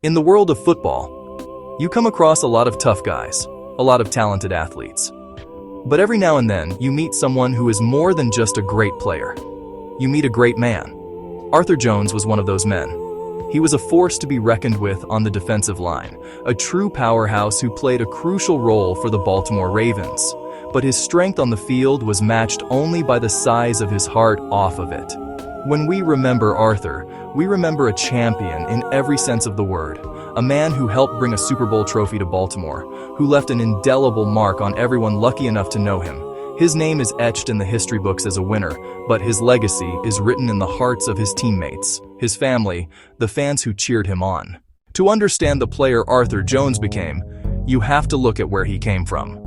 In the world of football, you come across a lot of tough guys, a lot of talented athletes. But every now and then, you meet someone who is more than just a great player. You meet a great man. Arthur Jones was one of those men. He was a force to be reckoned with on the defensive line, a true powerhouse who played a crucial role for the Baltimore Ravens. But his strength on the field was matched only by the size of his heart off of it. When we remember Arthur, we remember a champion in every sense of the word, a man who helped bring a Super Bowl trophy to Baltimore, who left an indelible mark on everyone lucky enough to know him. His name is etched in the history books as a winner, but his legacy is written in the hearts of his teammates, his family, the fans who cheered him on. To understand the player Arthur Jones became, you have to look at where he came from.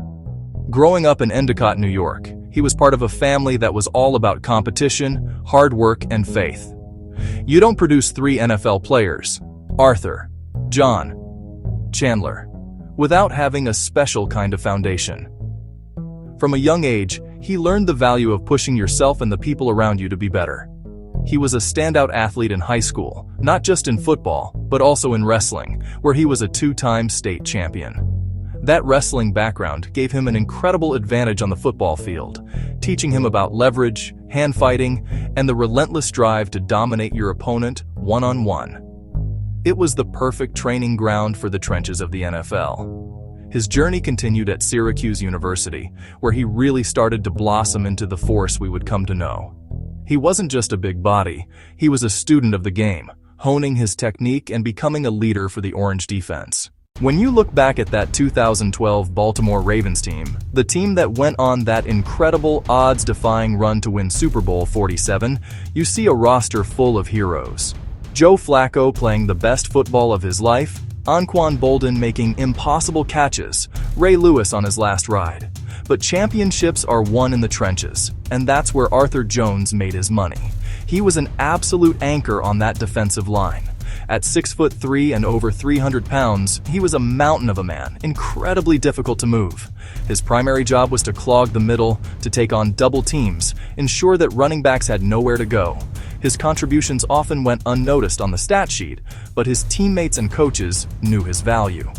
Growing up in Endicott, New York, he was part of a family that was all about competition, hard work, and faith. You don't produce 3 NFL players, Arthur, John, Chandler, without having a special kind of foundation. From a young age, he learned the value of pushing yourself and the people around you to be better. He was a standout athlete in high school, not just in football, but also in wrestling, where he was a 2-time state champion. That wrestling background gave him an incredible advantage on the football field, teaching him about leverage, hand fighting, and the relentless drive to dominate your opponent one-on-one. It was the perfect training ground for the trenches of the NFL. His journey continued at Syracuse University, where he really started to blossom into the force we would come to know. He wasn't just a big body, he was a student of the game, honing his technique and becoming a leader for the Orange defense. When you look back at that 2012 Baltimore Ravens team, the team that went on that incredible odds-defying run to win Super Bowl 47, you see a roster full of heroes. Joe Flacco playing the best football of his life, Anquan Boldin making impossible catches, Ray Lewis on his last ride. But championships are won in the trenches, and that's where Arthur Jones made his money. He was an absolute anchor on that defensive line. At 6'3" and over 300 pounds, he was a mountain of a man, incredibly difficult to move. His primary job was to clog the middle, to take on double teams, ensure that running backs had nowhere to go. His contributions often went unnoticed on the stat sheet, but his teammates and coaches knew his value.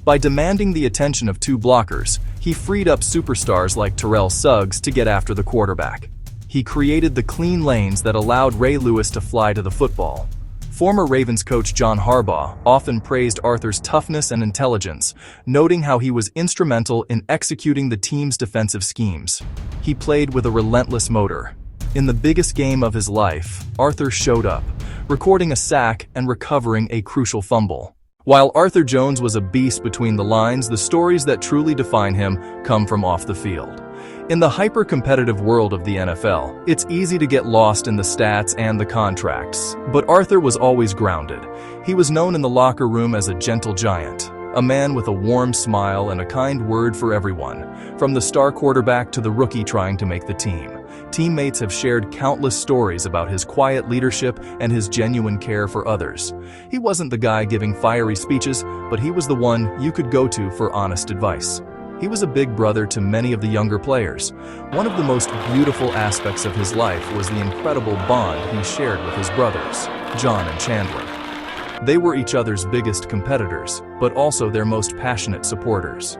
By demanding the attention of 2 blockers, he freed up superstars like Terrell Suggs to get after the quarterback. He created the clean lanes that allowed Ray Lewis to fly to the football. Former Ravens coach John Harbaugh often praised Arthur's toughness and intelligence, noting how he was instrumental in executing the team's defensive schemes. He played with a relentless motor. In the biggest game of his life, Arthur showed up, recording a sack and recovering a crucial fumble. While Arthur Jones was a beast between the lines, the stories that truly define him come from off the field. In the hyper-competitive world of the NFL, it's easy to get lost in the stats and the contracts. But Arthur was always grounded. He was known in the locker room as a gentle giant, a man with a warm smile and a kind word for everyone, from the star quarterback to the rookie trying to make the team. Teammates have shared countless stories about his quiet leadership and his genuine care for others. He wasn't the guy giving fiery speeches, but he was the one you could go to for honest advice. He was a big brother to many of the younger players. One of the most beautiful aspects of his life was the incredible bond he shared with his brothers, John and Chandler. They were each other's biggest competitors, but also their most passionate supporters.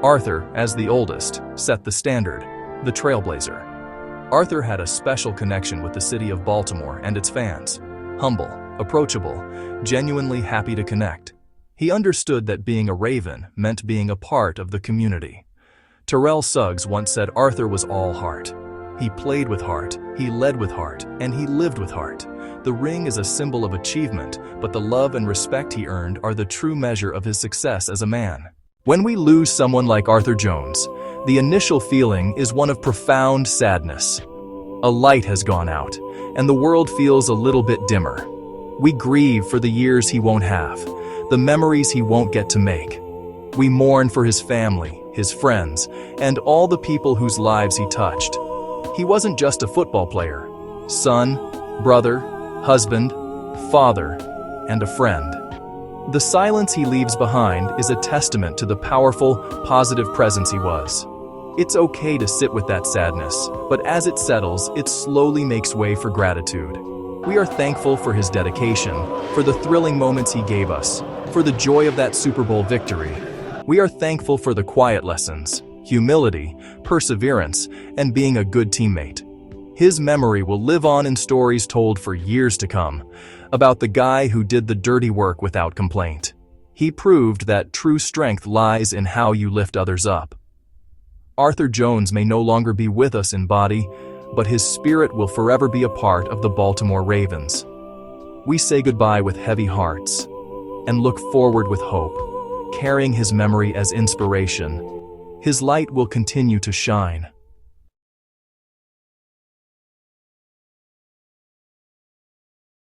Arthur, as the oldest, set the standard, the trailblazer. Arthur had a special connection with the city of Baltimore and its fans. Humble, approachable, genuinely happy to connect. He understood that being a Raven meant being a part of the community. Terrell Suggs once said Arthur was all heart. He played with heart, he led with heart, and he lived with heart. The ring is a symbol of achievement, but the love and respect he earned are the true measure of his success as a man. When we lose someone like Arthur Jones, the initial feeling is one of profound sadness. A light has gone out, and the world feels a little bit dimmer. We grieve for the years he won't have, the memories he won't get to make. We mourn for his family, his friends, and all the people whose lives he touched. He wasn't just a football player, son, brother, husband, father, and a friend. The silence he leaves behind is a testament to the powerful, positive presence he was. It's okay to sit with that sadness, but as it settles, it slowly makes way for gratitude. We are thankful for his dedication, for the thrilling moments he gave us, for the joy of that Super Bowl victory. We are thankful for the quiet lessons, humility, perseverance, and being a good teammate. His memory will live on in stories told for years to come, about the guy who did the dirty work without complaint. He proved that true strength lies in how you lift others up. Arthur Jones may no longer be with us in body, but his spirit will forever be a part of the Baltimore Ravens. We say goodbye with heavy hearts and look forward with hope, carrying his memory as inspiration. His light will continue to shine.